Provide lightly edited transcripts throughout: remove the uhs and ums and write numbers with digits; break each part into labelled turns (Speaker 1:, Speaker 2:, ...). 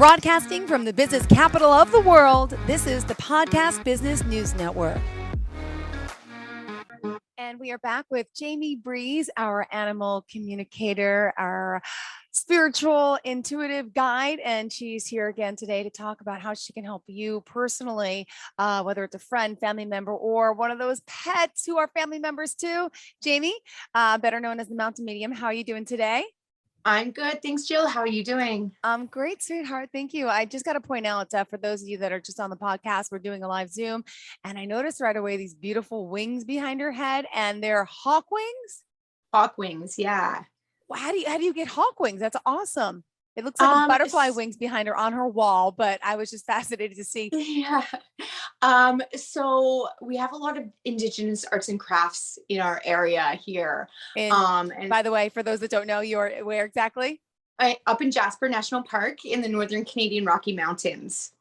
Speaker 1: Broadcasting from the business capital of the world, this is the Podcast Business News Network. And we are back with Jaime Breeze, our animal communicator, our spiritual intuitive guide. And she's here again today to talk about how she can help you personally, whether it's a friend, family member, or one of those pets who are family members too. Jaime, better known as the Mountain Medium, how are you doing today?
Speaker 2: I'm good. Thanks, Jill. How are you doing?
Speaker 1: Great, sweetheart. Thank you. I just got to point out for those of you that are just on the podcast, we're doing a live Zoom, and I noticed right away these beautiful wings behind her head, and they're hawk wings.
Speaker 2: Hawk wings, yeah.
Speaker 1: Well, how do you get hawk wings? That's awesome. It looks like a butterfly wings behind her on her wall, but I was just fascinated to see.
Speaker 2: Yeah. So we have a lot of Indigenous arts and crafts in our area here.
Speaker 1: And by the way, for those that don't know, you're where exactly?
Speaker 2: Up in Jasper National Park in the Northern Canadian Rocky Mountains.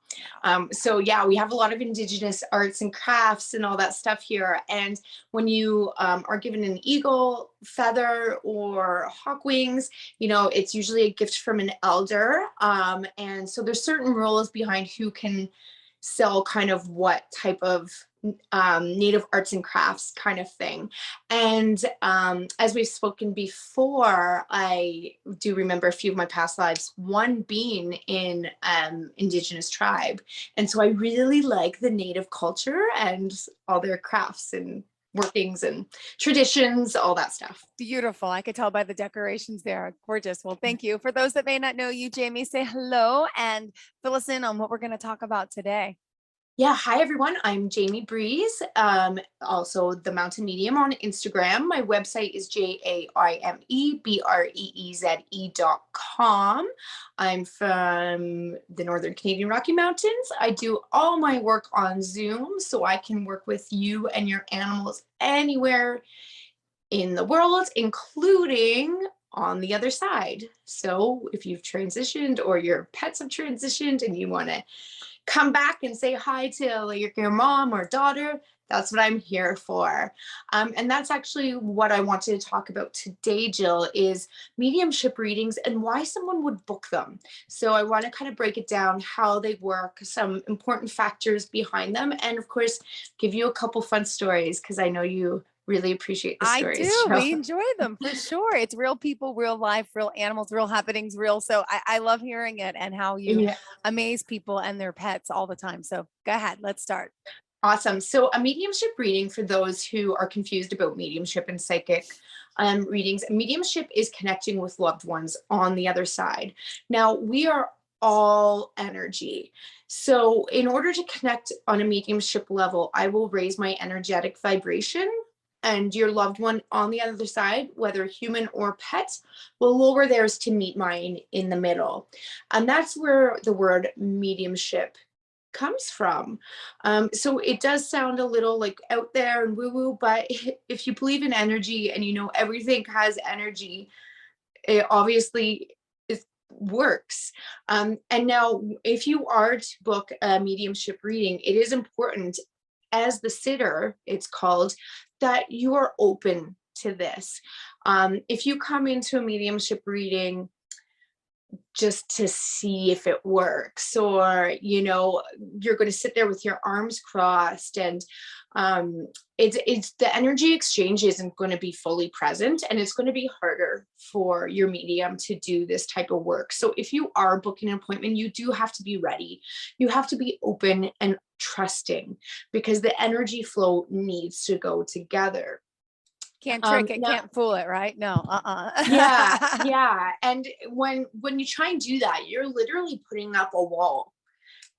Speaker 2: So yeah, we have a lot of Indigenous arts and crafts and all that stuff here. And when you are given an eagle feather or hawk wings, you know, it's usually a gift from an elder. And so there's certain rules behind who can sell kind of what type of native arts and crafts kind of thing. And as we've spoken before, I do remember a few of my past lives, one being in Indigenous tribe. And so I really like the native culture and all their crafts and workings and traditions, all that stuff.
Speaker 1: Beautiful. I could tell by the decorations there. Gorgeous. Well, thank you. For those that may not know you, Jaime, say hello and fill us in on what we're going to talk about today.
Speaker 2: Yeah, hi everyone. I'm Jaime Breeze, also the Mountain Medium on Instagram. My website is JaimeBreeze.com. I'm from the Northern Canadian Rocky Mountains. I do all my work on Zoom, so I can work with you and your animals anywhere in the world, including on the other side. So if you've transitioned or your pets have transitioned and you want to come back and say hi to your mom or daughter, that's what I'm here for. And that's actually what I wanted to talk about today, Jill, is mediumship readings and why someone would book them. So I want to kind of break it down, how they work, some important factors behind them, and of course, give you a couple fun stories because I know you really appreciate the stories.
Speaker 1: I do. Jill. We enjoy them for sure. It's real people, real life, real animals, real happenings, real. So I love hearing it and how you amaze people and their pets all the time. So go ahead. Let's start.
Speaker 2: Awesome. So a mediumship reading, for those who are confused about mediumship and psychic readings, mediumship is connecting with loved ones on the other side. Now, we are all energy. So in order to connect on a mediumship level, I will raise my energetic vibration, and your loved one on the other side, whether human or pet, will lower theirs to meet mine in the middle. And that's where the word mediumship comes from. So it does sound a little like out there and woo-woo, but if you believe in energy and you know everything has energy, it obviously works. And now if you are to book a mediumship reading, it is important, as the sitter, it's called, that you are open to this. If you come into a mediumship reading just to see if it works, or you know, you're going to sit there with your arms crossed, and it's the energy exchange isn't going to be fully present, and it's going to be harder for your medium to do this type of work. So if you are booking an appointment, you do have to be ready. You have to be open and trusting, because the energy flow needs to go together.
Speaker 1: Can't trick it, can't fool it, right? No,
Speaker 2: yeah. And when you try and do that, you're literally putting up a wall.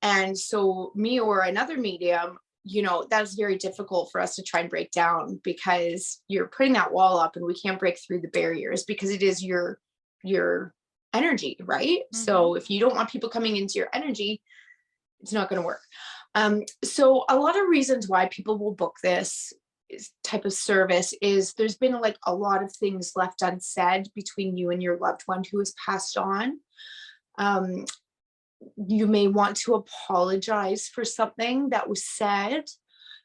Speaker 2: And so me or another medium, you know, that's very difficult for us to try and break down, because you're putting that wall up and we can't break through the barriers, because it is your energy, right? Mm-hmm. So if you don't want people coming into your energy, it's not going to work. So a lot of reasons why people will book this type of service is there's been like a lot of things left unsaid between you and your loved one who has passed on. You may want to apologize for something that was said.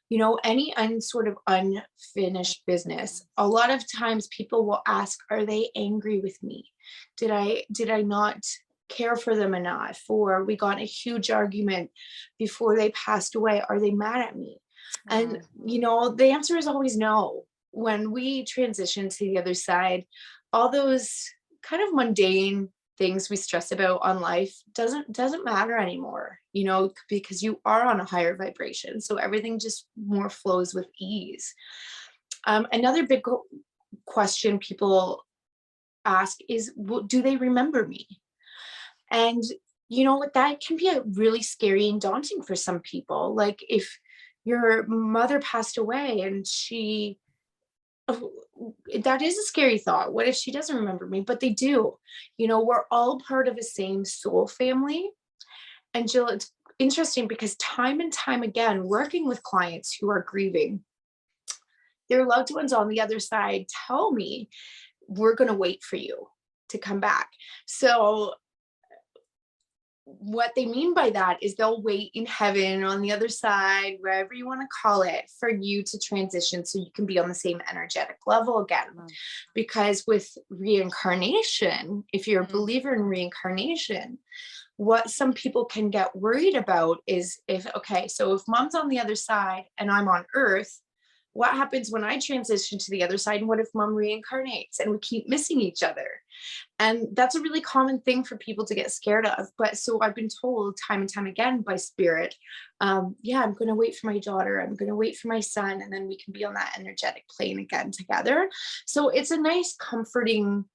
Speaker 2: You know, any sort of unfinished business. A lot of times people will ask, are they angry with me? Did I not care for them enough, or we got in a huge argument before they passed away. Are they mad at me? And,
Speaker 1: Wow.
Speaker 2: the answer is always no. When we transition to the other side, all those kind of mundane things we stress about on life doesn't matter anymore, because you are on a higher vibration. So everything just more flows with ease. Another big question people ask is, well, do they remember me? And what, that can be a really scary and daunting for some people. Like if your mother passed away and oh, that is a scary thought. What if she doesn't remember me? But they do. We're all part of the same soul family. And Jill, it's interesting because time and time again, working with clients who are grieving, their loved ones on the other side tell me, we're going to wait for you to come back. So what they mean by that is they'll wait in heaven, on the other side, wherever you want to call it, for you to transition so you can be on the same energetic level again.
Speaker 1: Wow.
Speaker 2: Because with reincarnation, if you're a believer in reincarnation, what some people can get worried about is if mom's on the other side and I'm on earth, what happens when I transition to the other side? And what if mom reincarnates and we keep missing each other? And that's a really common thing for people to get scared of. But so I've been told time and time again by spirit, I'm going to wait for my daughter. I'm going to wait for my son. And then we can be on that energetic plane again together. So it's a nice, comforting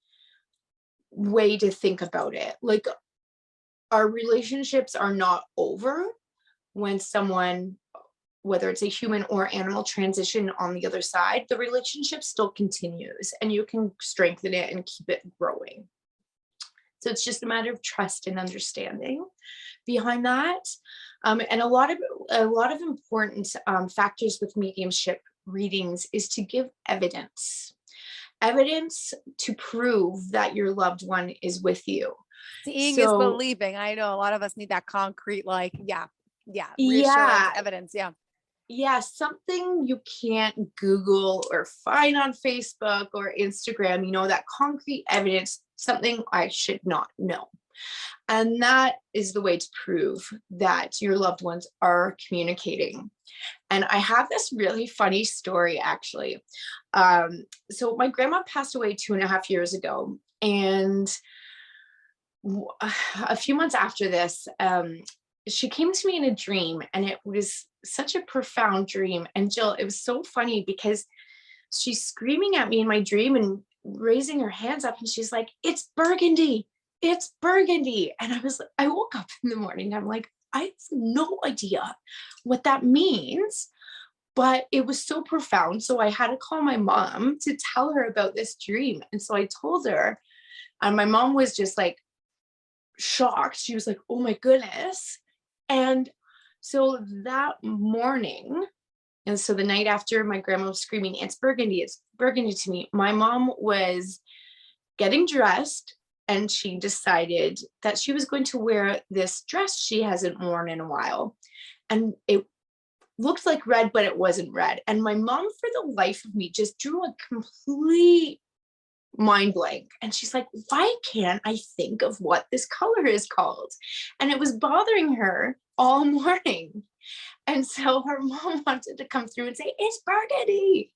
Speaker 2: way to think about it. Like our relationships are not over when someone, whether it's a human or animal, transition on the other side. The relationship still continues and you can strengthen it and keep it growing. So it's just a matter of trust and understanding behind that. And a lot of important factors with mediumship readings is to give evidence to prove that your loved one is with you.
Speaker 1: Seeing is
Speaker 2: So
Speaker 1: believing. I know a lot of us need that concrete, like, reassurance,
Speaker 2: yeah,
Speaker 1: evidence. Yeah.
Speaker 2: yeah, something you can't Google or find on Facebook or Instagram, that concrete evidence, something I should not know. And that is the way to prove that your loved ones are communicating. And I have this really funny story, actually. So my grandma passed away 2.5 years ago. And a few months after this, she came to me in a dream, and it was such a profound dream. And Jill, it was so funny because she's screaming at me in my dream and raising her hands up, and she's like, "It's burgundy, it's burgundy." And I woke up in the morning, I'm like, I have no idea what that means, but it was so profound. So I had to call my mom to tell her about this dream. And so I told her, and my mom was just like shocked. She was like, "Oh my goodness." And so that morning, and so the night after my grandma was screaming, it's burgundy to me," my mom was getting dressed and she decided that she was going to wear this dress she hasn't worn in a while. And it looked like red, but it wasn't red. And my mom, for the life of me, just drew a complete mind blank. And she's like, "Why can't I think of what this color is called?" And it was bothering her all morning. And so her mom wanted to come through and say, "It's burgundy."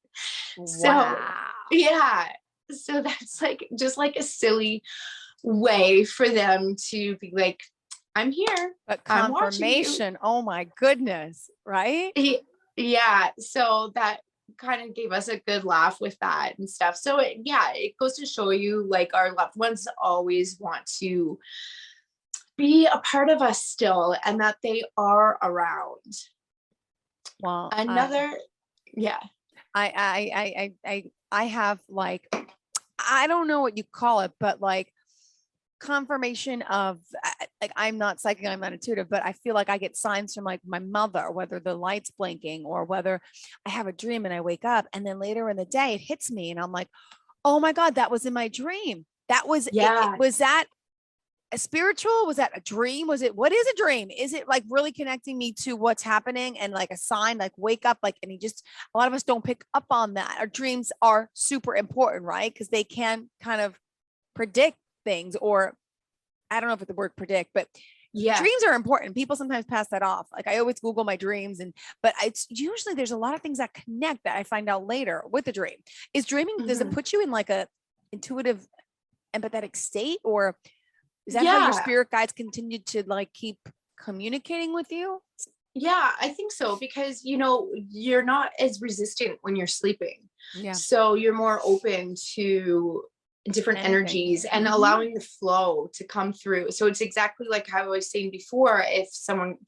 Speaker 2: So
Speaker 1: Wow.
Speaker 2: yeah. So that's like just like a silly way for them to be like, "I'm here.
Speaker 1: But
Speaker 2: I'm watching you."
Speaker 1: confirmation, oh my goodness, right?
Speaker 2: Yeah. So that kind of gave us a good laugh with that and stuff. So it goes to show you, like, our loved ones always want to be a part of us still, and that they are around.
Speaker 1: Well,
Speaker 2: Another, yeah.
Speaker 1: I have, like, I don't know what you call it, but like confirmation of, like, I'm not psychic, I'm not intuitive, but I feel like I get signs from, like, my mother, whether the light's blinking or whether I have a dream and I wake up and then later in the day it hits me and I'm like, oh my God, that was in my dream. That was it.
Speaker 2: Yeah.
Speaker 1: Was that a spiritual? Was that a dream? What is a dream? Is it like really connecting me to what's happening and like a sign, like wake up, like, and a lot of us don't pick up on that. Our dreams are super important, right? Because they can kind of predict things or I don't know if the word predict, but
Speaker 2: Yeah.
Speaker 1: dreams are important. People sometimes pass that off. Like I always Google my dreams but it's usually there's a lot of things that connect that I find out later with the dream. Is dreaming, does it
Speaker 2: Mhm.
Speaker 1: put you in like a intuitive, empathetic state, or is that how your
Speaker 2: Yeah.
Speaker 1: spirit guides continue to like keep communicating with you?
Speaker 2: Yeah, I think so because you're not as resistant when you're sleeping.
Speaker 1: Yeah.
Speaker 2: So you're more open to different
Speaker 1: Anything.
Speaker 2: energies and
Speaker 1: Mm-hmm.
Speaker 2: allowing the flow to come through. So it's exactly like how I was saying before, if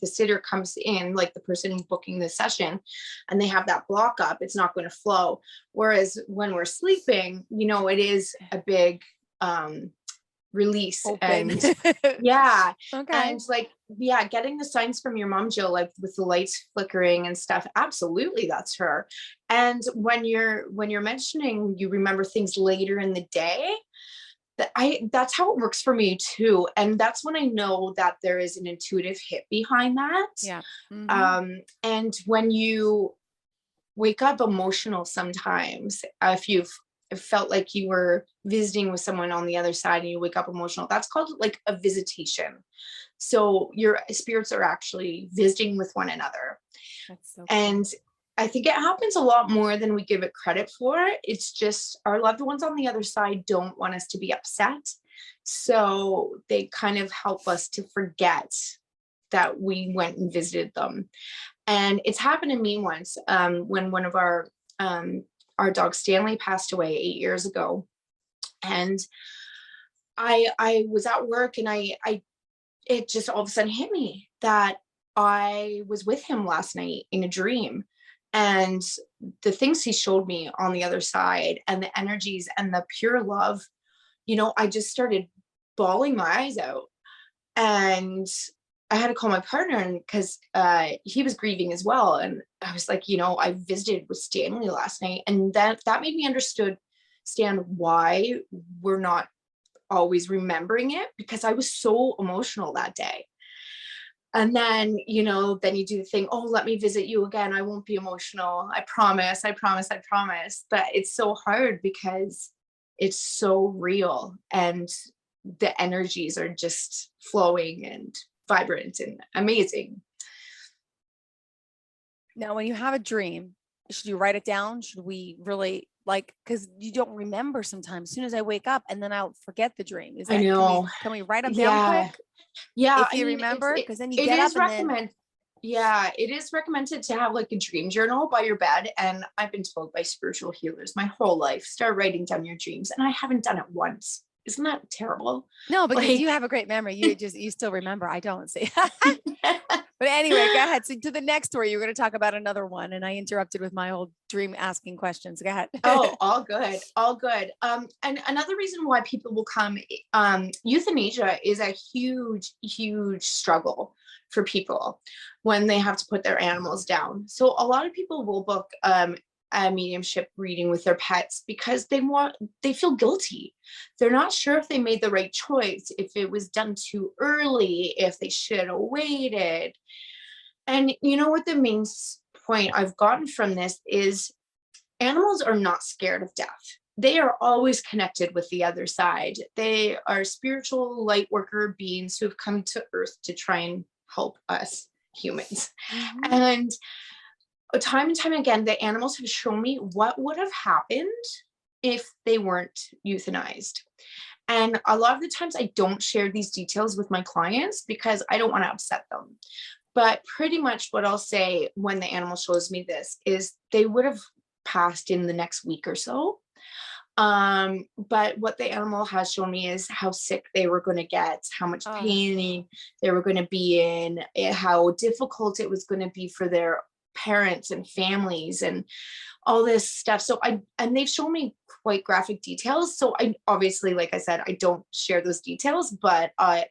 Speaker 2: the sitter comes in, like the person booking the session, and they have that block up, it's not going to flow. Whereas when we're sleeping, it is a big release.
Speaker 1: Open.
Speaker 2: And yeah,
Speaker 1: Okay.
Speaker 2: and like, yeah, getting the signs from your mom, Jill, like with the lights flickering and stuff, absolutely, that's her. And when you're mentioning you remember things later in the day, that's how it works for me too. And that's when I know that there is an intuitive hit behind that.
Speaker 1: Yeah. Mm-hmm.
Speaker 2: And when you wake up emotional sometimes, if you've felt like you were visiting with someone on the other side and you wake up emotional, that's called like a visitation. So your spirits are actually visiting with one another.
Speaker 1: That's so cool.
Speaker 2: And I think it happens a lot more than we give it credit for. It's just our loved ones on the other side don't want us to be upset. So they kind of help us to forget that we went and visited them. And it's happened to me once, when one of our dog Stanley passed away 8 years ago. And I was at work, and I it just all of a sudden hit me that I was with him last night in a dream. And the things he showed me on the other side, and the energies and the pure love, I just started bawling my eyes out. And I had to call my partner, and because he was grieving as well. And I was like, I visited with Stanley last night, and that made me understand why we're not always remembering it, because I was so emotional that day. And then you do the thing, oh, let me visit you again. I won't be emotional. I promise, I promise, I promise. But it's so hard because it's so real, and the energies are just flowing and vibrant and amazing.
Speaker 1: Now, when you have a dream, should you write it down? Should we really like, because you don't remember sometimes. As soon as I wake up and then I'll forget the dream. Is
Speaker 2: I
Speaker 1: that, can we
Speaker 2: know.
Speaker 1: can we write them down
Speaker 2: Yeah.
Speaker 1: quick
Speaker 2: Yeah.
Speaker 1: if
Speaker 2: I
Speaker 1: you
Speaker 2: mean, it's
Speaker 1: remember?
Speaker 2: it,
Speaker 1: Because then you
Speaker 2: it
Speaker 1: get up
Speaker 2: is
Speaker 1: and then
Speaker 2: recommend. Yeah, it is recommended to have like a dream journal by your bed. And I've been told by spiritual healers my whole life, start writing down your dreams. And I haven't done it once. Isn't that terrible?
Speaker 1: no, because you
Speaker 2: Like,
Speaker 1: have a great memory. You still remember. I don't see. But anyway, go ahead. So to the next story, you're going to talk about another one, and I interrupted with my old dream asking questions. Go ahead.
Speaker 2: oh, all good, all good. And another reason why people will come, euthanasia is a huge, huge struggle for people when they have to put their animals down. So a lot of people will book a mediumship reading with their pets because they feel guilty. They're not sure if they made the right choice, if it was done too early, if they should have waited. And you know what the main point I've gotten from this is, animals are not scared of death. They are always connected with the other side. They are spiritual light worker beings who have come to earth to try and help us humans.
Speaker 1: Mhm.
Speaker 2: And time and time again, the animals have shown me what would have happened if they weren't euthanized. And a lot of the times I don't share these details with my clients because I don't want to upset them. But pretty much what I'll say when the animal shows me this is they would have passed in the next week or so. But what the animal has shown me is how sick they were going to get, how much
Speaker 1: Oh,
Speaker 2: pain they were going to be in, how difficult it was going to be for their parents and families and all this stuff. And they've shown me quite graphic details. So I obviously, like I said, I don't share those details, but I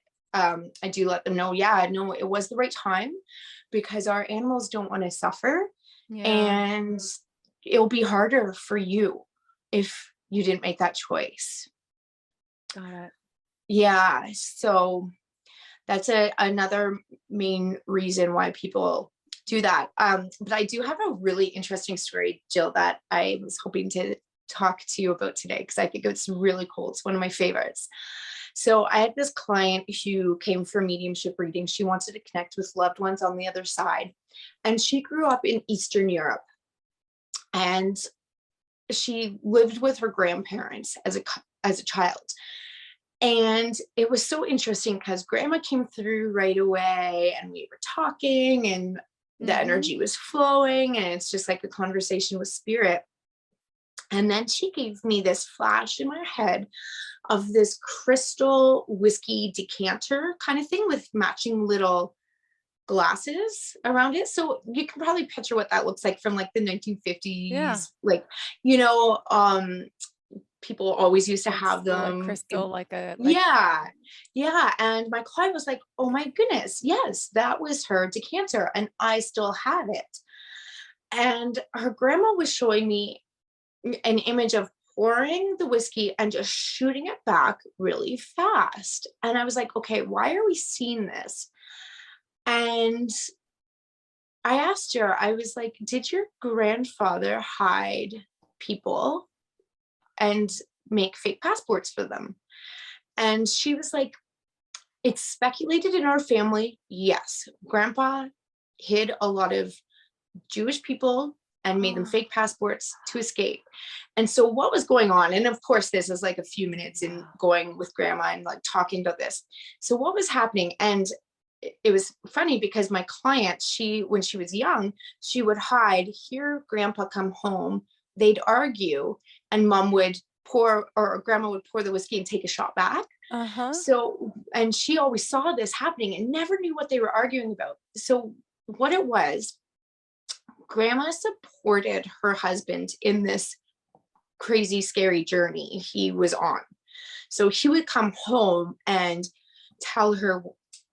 Speaker 2: do let them know, yeah, no, it was the right time because our animals don't want to suffer.
Speaker 1: yeah.
Speaker 2: And it'll be harder for you if you didn't make that choice.
Speaker 1: Got it.
Speaker 2: Yeah. So that's another main reason why people do that. But I do have a really interesting story, Jill, that I was hoping to talk to you about today because I think it's really cool. It's one of my favorites. So I had this client who came for mediumship reading. She wanted to connect with loved ones on the other side. And she grew up in Eastern Europe. And she lived with her grandparents as a child. And it was so interesting because grandma came through right away and we were talking and the energy was flowing, and it's just like a conversation with spirit. And then she gave me this flash in my head of this crystal whiskey decanter kind of thing with matching little glasses around it. So you can probably picture what that looks like from like the 1950s.
Speaker 1: Yeah.
Speaker 2: Like, you know, people always used to
Speaker 1: Like,
Speaker 2: have
Speaker 1: like
Speaker 2: them.
Speaker 1: crystal, like
Speaker 2: Yeah. Yeah. And my client was like, oh my goodness, yes, that was her decanter. And I still have it. And her grandma was showing me an image of pouring the whiskey and just shooting it back really fast. And I was like, okay, why are we seeing this? And I asked her, I was like, did your grandfather hide people and make fake passports for them? And she was like, it's speculated in our family. Yes, grandpa hid a lot of Jewish people and made them fake passports to escape. And so what was going on? And of course, this is like a few minutes in going with grandma and like talking about this. So what was happening? And it was funny because my client, when she was young, she would hide, hear grandpa come home, they'd argue, and mom would pour, or grandma would pour the whiskey and take a shot back. So, and she always saw this happening and never knew what they were arguing about. So what it was, grandma supported her husband in this crazy, scary journey he was on. So he would come home and tell her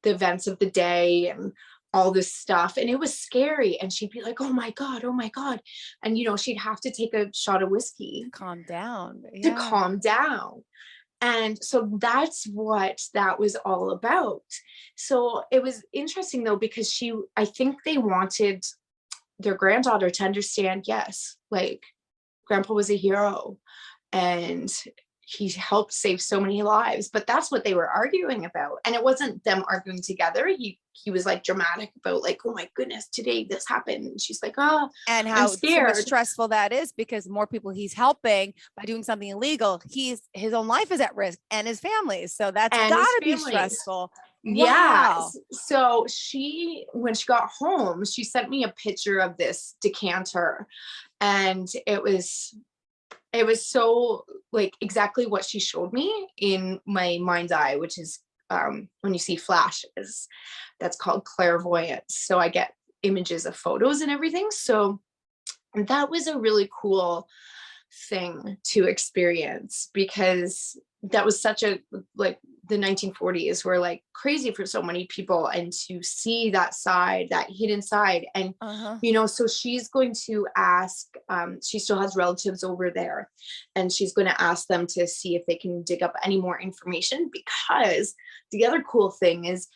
Speaker 2: the events of the day and all this stuff. And it was scary. And she'd be like, oh my God, oh my God. And, you know, she'd have to take a shot of whiskey
Speaker 1: calm down.
Speaker 2: to calm down. And so that's what that was all about. So it was interesting though, because I think they wanted their granddaughter to understand, yes, like grandpa was a hero and he helped save so many lives, but that's what they were arguing about. And it wasn't them arguing together. He was like dramatic about like, oh my goodness, today this happened. And she's like, oh,
Speaker 1: and
Speaker 2: I'm
Speaker 1: how so much
Speaker 2: scared.
Speaker 1: stressful that is, because more people he's helping by doing something illegal, his own life is at risk and his family's. So that's gotta be stressful.
Speaker 2: Yeah.
Speaker 1: Wow.
Speaker 2: So when she got home, she sent me a picture of this decanter, and it was so like exactly what she showed me in my mind's eye, which is when you see flashes, that's called clairvoyance. So I get images of photos and everything. So that was a really cool thing to experience, because that was such a, like, the 1940s were like crazy for so many people, and to see that side, that hidden side. And you know, so she's going to ask, she still has relatives over there, and she's going to ask them to see if they can dig up any more information, because the other cool thing is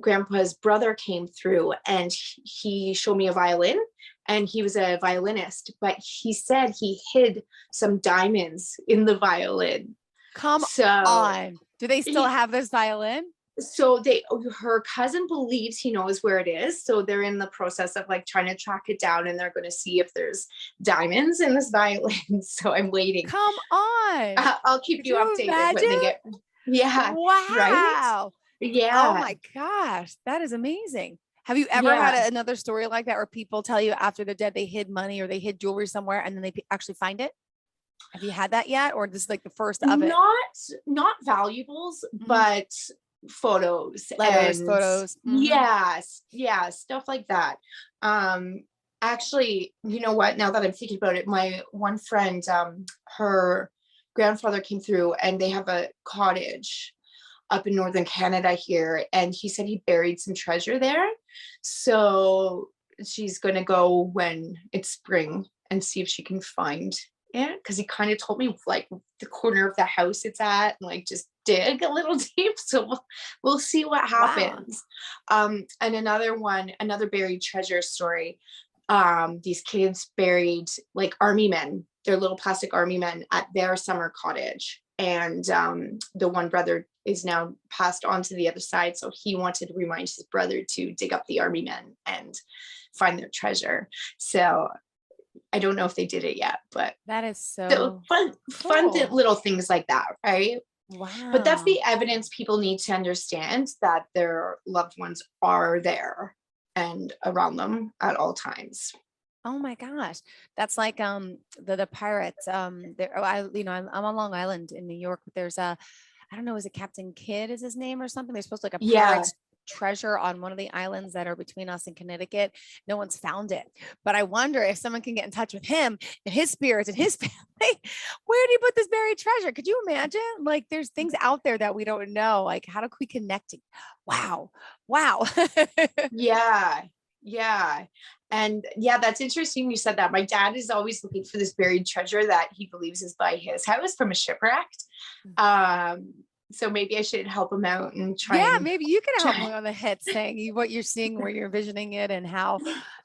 Speaker 2: grandpa's brother came through and he showed me a violin, and he was a violinist, but he said he hid some diamonds in the violin.
Speaker 1: Come on. Do they still have this violin?
Speaker 2: So her cousin believes he knows where it is. So they're in the process of like trying to track it down, and they're going to see if there's diamonds in this violin. So I'm waiting.
Speaker 1: Come on.
Speaker 2: I'll keep you updated when they get. Yeah.
Speaker 1: Wow.
Speaker 2: Right? Yeah.
Speaker 1: Oh my gosh. That is amazing. Have you ever had another story like that where people tell you after they're dead, they hid money or they hid jewelry somewhere and then they actually find it? Have you had that yet? Or this is like the first of it?
Speaker 2: Not valuables, but photos,
Speaker 1: letters,
Speaker 2: and
Speaker 1: photos.
Speaker 2: Yes. Yeah. Stuff like that. Actually, you know what, now that I'm thinking about it, my one friend, her grandfather came through, and they have a cottage up in northern Canada here, and he said he buried some treasure there. So she's going to go when it's spring and see if she can find it, because he kind of told me like the corner of the house it's at, and like just dig a little deep. So we'll see what happens. And another buried treasure story. These kids buried like army men their little plastic army men at their summer cottage. And the one brother is now passed on to the other side. So he wanted to remind his brother to dig up the army men and find their treasure. So I don't know if they did it yet, but
Speaker 1: That is
Speaker 2: so
Speaker 1: so
Speaker 2: fun
Speaker 1: cool.
Speaker 2: little things like that, right? But that's
Speaker 1: Wow.
Speaker 2: the evidence people need to understand that their loved ones are there and around them at all times.
Speaker 1: Oh my gosh. That's like the pirates. There oh, I you know, I'm on Long Island in New York. There's a I don't know, is it Captain Kidd is his name or something? There's supposed to like a
Speaker 2: Yeah,
Speaker 1: pirate's treasure on one of the islands that are between us and Connecticut. No one's found it. But I wonder if someone can get in touch with him and his spirits and his family. Where did he put this buried treasure? Could you imagine? Like there's things out there that we don't know. Like how do we connect? Wow. Wow.
Speaker 2: yeah, yeah. And yeah, that's interesting you said that. My dad is always looking for this buried treasure that he believes is by his house from a shipwreck. Um, so maybe I should help him out and try
Speaker 1: Yeah,
Speaker 2: and
Speaker 1: maybe you can help me
Speaker 2: try.
Speaker 1: on the head saying what you're seeing, where you're visioning it, and how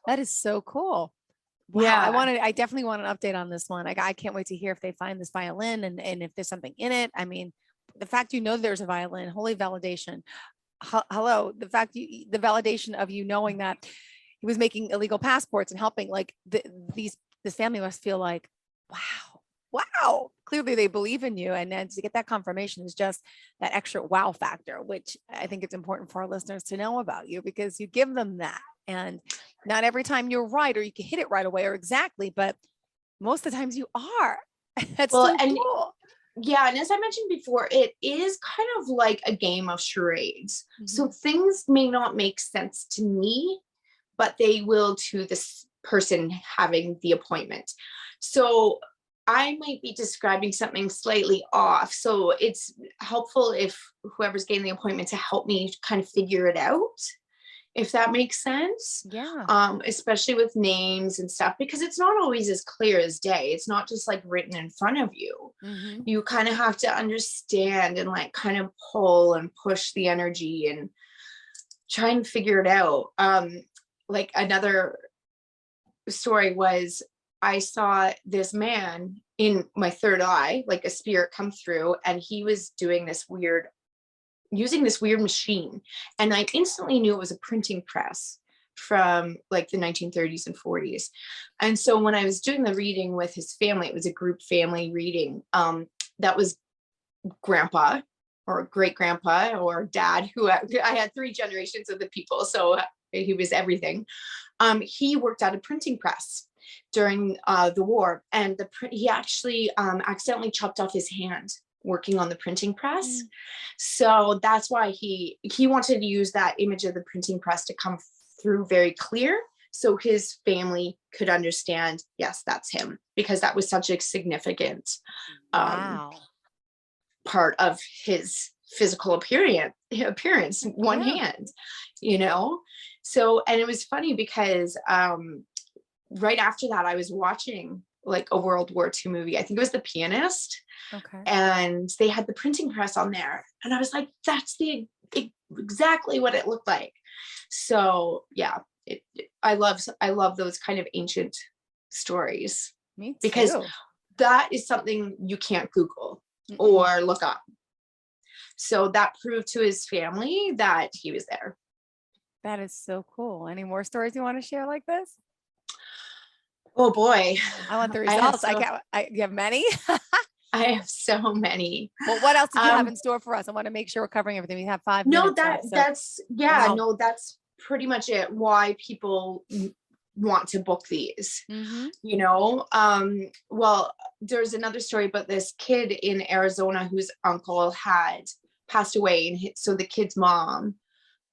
Speaker 1: that is so cool. Wow,
Speaker 2: Yeah.
Speaker 1: I definitely want an update on this one. I can't wait to hear if they find this violin and if there's something in it. I mean, the fact you know there's a violin, holy validation. Hello, the fact the validation of you knowing that he was making illegal passports and helping, like this family must feel like, wow, wow. Clearly they believe in you, and then to get that confirmation is just that extra wow factor, which I think it's important for our listeners to know about you because you give them that. And not every time you're right or you can hit it right away or exactly, but most of the times you are. That's
Speaker 2: Well,
Speaker 1: so
Speaker 2: and
Speaker 1: cool.
Speaker 2: yeah, and as I mentioned before, it is kind of like a game of charades. So
Speaker 1: Mhm.
Speaker 2: things may not make sense to me, but they will to this person having the appointment. So I might be describing something slightly off. So it's helpful if whoever's getting the appointment to help me kind of figure it out, if that makes sense.
Speaker 1: Yeah.
Speaker 2: Especially with names and stuff, because it's not always as clear as day. It's not just like written in front of you.
Speaker 1: Hmm.
Speaker 2: You kind of have to understand and like kind of pull and push the energy and try and figure it out. Like another story was I saw this man in my third eye, like a spirit come through, and he was doing this weird, using this weird machine. And I instantly knew it was a printing press from like the 1930s and 40s. And so when I was doing the reading with his family, it was a group family reading. That was grandpa or great grandpa or dad, who I had three generations of the people. So he was everything. He worked at a printing press during the war, and he actually accidentally chopped off his hand working on the printing press.
Speaker 1: Mm.
Speaker 2: So that's why he wanted to use that image of the printing press to come through very clear, so his family could understand, yes, that's him, because that was such a significant
Speaker 1: Wow.
Speaker 2: part of his physical appearance, one
Speaker 1: Yeah.
Speaker 2: hand, you know. So, and it was funny because right after that I was watching like a World War II movie. I think it was The Pianist,
Speaker 1: Okay.
Speaker 2: and they had the printing press on there, and I was like, that's exactly what it looked like. So yeah, I love those kind of ancient stories,
Speaker 1: Me
Speaker 2: because
Speaker 1: too.
Speaker 2: that is something you can't Google
Speaker 1: Mm-mm.
Speaker 2: or look up. So that proved to his family that he was there.
Speaker 1: That is so cool. Any more stories you want to share like this?
Speaker 2: Oh boy,
Speaker 1: I want the
Speaker 2: I have
Speaker 1: results. I
Speaker 2: so
Speaker 1: can't. You have many.
Speaker 2: I have so many.
Speaker 1: Well, what else did you have
Speaker 2: Um,
Speaker 1: in store for us? I want to make sure we're covering everything. We have 5 minutes
Speaker 2: no,
Speaker 1: left. So,
Speaker 2: that's yeah,
Speaker 1: wow.
Speaker 2: no, that's pretty much it. Why people want to book these,
Speaker 1: Mm-hmm.
Speaker 2: you know. Well, there's another story about this kid in Arizona whose uncle had passed away, and so the kid's mom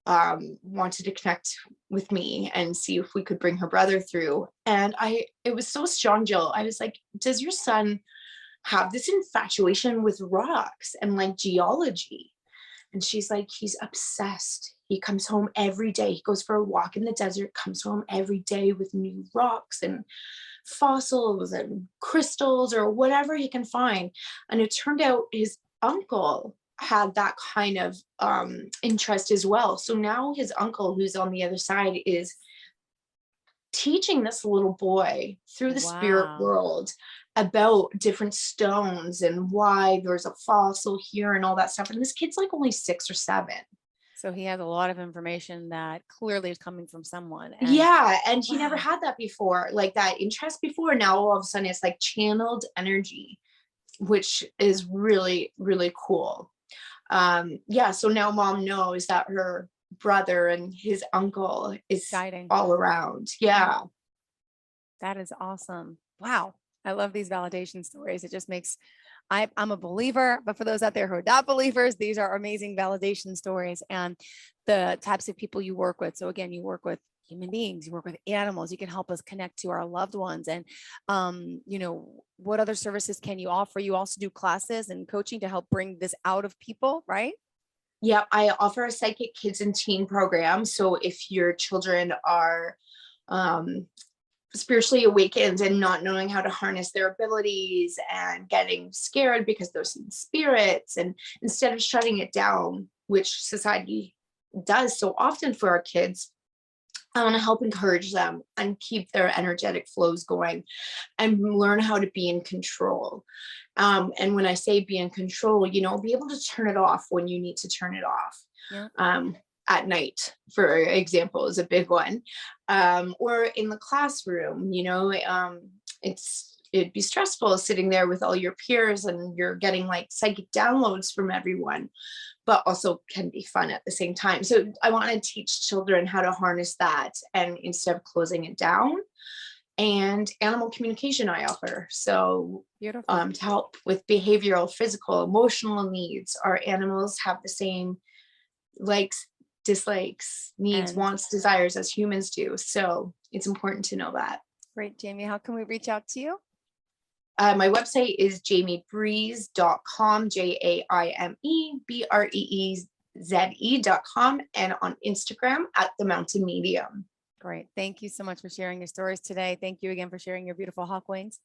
Speaker 2: wanted to connect with me and see if we could bring her brother through. And it was so strong, Jill. I was like, does your son have this infatuation with rocks and like geology? And she's like, he's obsessed. He comes home every day. He goes for a walk in the desert, comes home every day with new rocks and fossils and crystals or whatever he can find. And it turned out his uncle had that kind of interest as well. So now his uncle, who's on the other side, is teaching this little boy through the spirit
Speaker 1: Wow.
Speaker 2: world about different stones and why there's a fossil here and all that stuff. And this kid's like only 6 or 7.
Speaker 1: So he has a lot of information that clearly is coming from someone. And
Speaker 2: Yeah. And he never
Speaker 1: wow.
Speaker 2: had that before, like that interest before. Now all of a sudden it's like channeled energy, which is really, really cool. Yeah. So now mom knows that her brother and his uncle is
Speaker 1: Guiding.
Speaker 2: all around. Yeah.
Speaker 1: That is awesome. Wow. I love these validation stories. It just makes, I'm a believer, but for those out there who are not believers, these are amazing validation stories and the types of people you work with. So again, you work with human beings, you work with animals, you can help us connect to our loved ones. And, what other services can you offer? You also do classes and coaching to help bring this out of people, right?
Speaker 2: Yeah, I offer a psychic kids and teen program. So if your children are um, spiritually awakened and not knowing how to harness their abilities and getting scared because they're seeing spirits, and instead of shutting it down, which society does so often for our kids, I want to help encourage them and keep their energetic flows going and learn how to be in control. And when I say be in control, be able to turn it off when you need to turn it off.
Speaker 1: Yeah.
Speaker 2: At night, for example, is a big one. Or in the classroom, it'd be stressful sitting there with all your peers and you're getting like psychic downloads from everyone, but also can be fun at the same time. So I want to teach children how to harness that, and instead of closing it down. And animal communication I offer. So
Speaker 1: Beautiful.
Speaker 2: to help with behavioral, physical, emotional needs. Our animals have the same likes, dislikes, needs,
Speaker 1: And
Speaker 2: wants, desires as humans do. So it's important to know that.
Speaker 1: great, Jamie. How can we reach out to you?
Speaker 2: My website is jaimebreeze.com, JAIMEBREEZE.com, and on Instagram at The Mountain Medium.
Speaker 1: Great. Thank you so much for sharing your stories today. Thank you again for sharing your beautiful hawk wings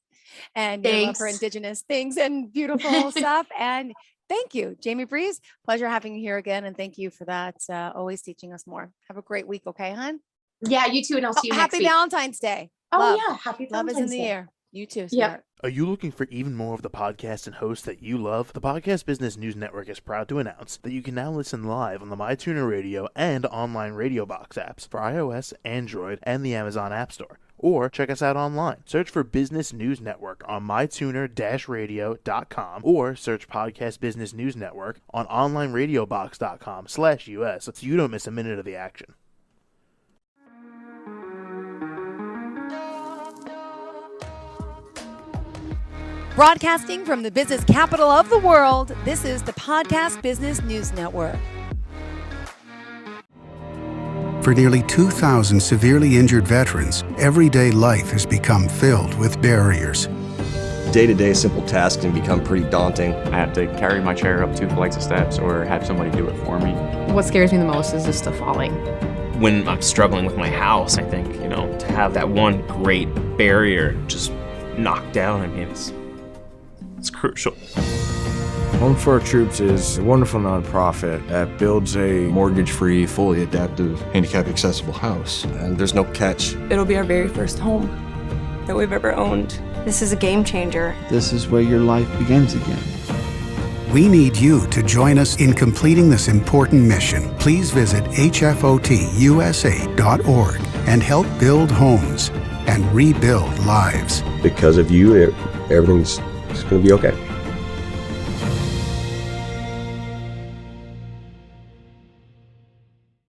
Speaker 1: and your love for
Speaker 2: Thanks.
Speaker 1: Indigenous things and beautiful stuff. And thank you, Jamie Breeze. Pleasure having you here again. And thank you for that. Always teaching us more. Have a great week. Okay, hon?
Speaker 2: Yeah, you too. And I'll see you next
Speaker 1: Happy
Speaker 2: week.
Speaker 1: Valentine's Day.
Speaker 2: Oh,
Speaker 1: Love.
Speaker 2: yeah. Happy
Speaker 1: Love is
Speaker 2: Valentine's
Speaker 1: in the
Speaker 2: Day.
Speaker 1: air. You too,
Speaker 2: Yep.
Speaker 1: sweetheart.
Speaker 3: Are you looking for even more of the podcasts and hosts that you love? The Podcast Business News Network is proud to announce that you can now listen live on the MyTuner Radio and online Radio Box apps for iOS, Android, and the Amazon App Store. Or check us out online. Search for Business News Network on mytuner-radio.com or search Podcast Business News Network on onlineradiobox.com/US so you don't miss a minute of the action.
Speaker 1: Broadcasting from the business capital of the world, this is the Podcast Business News Network.
Speaker 4: For nearly 2,000 severely injured veterans, everyday life has become filled with barriers.
Speaker 5: Day-to-day simple tasks can become pretty daunting.
Speaker 6: I have to carry my chair up 2 flights of steps or have somebody do it for me.
Speaker 7: What scares me the most is just the falling.
Speaker 8: When I'm struggling with my house, I think, to have that one great barrier just knocked down, it's crucial.
Speaker 9: Home for Our Troops is a wonderful nonprofit that builds a
Speaker 5: Mortgage-free, fully adaptive, handicap-accessible house. And there's no catch.
Speaker 10: It'll be our very first home that we've ever owned. This is a game changer.
Speaker 11: This is where your life begins again.
Speaker 4: We need you to join us in completing this important mission. Please visit hfotusa.org and help build homes and rebuild lives.
Speaker 5: Because of you, everything's going to be okay.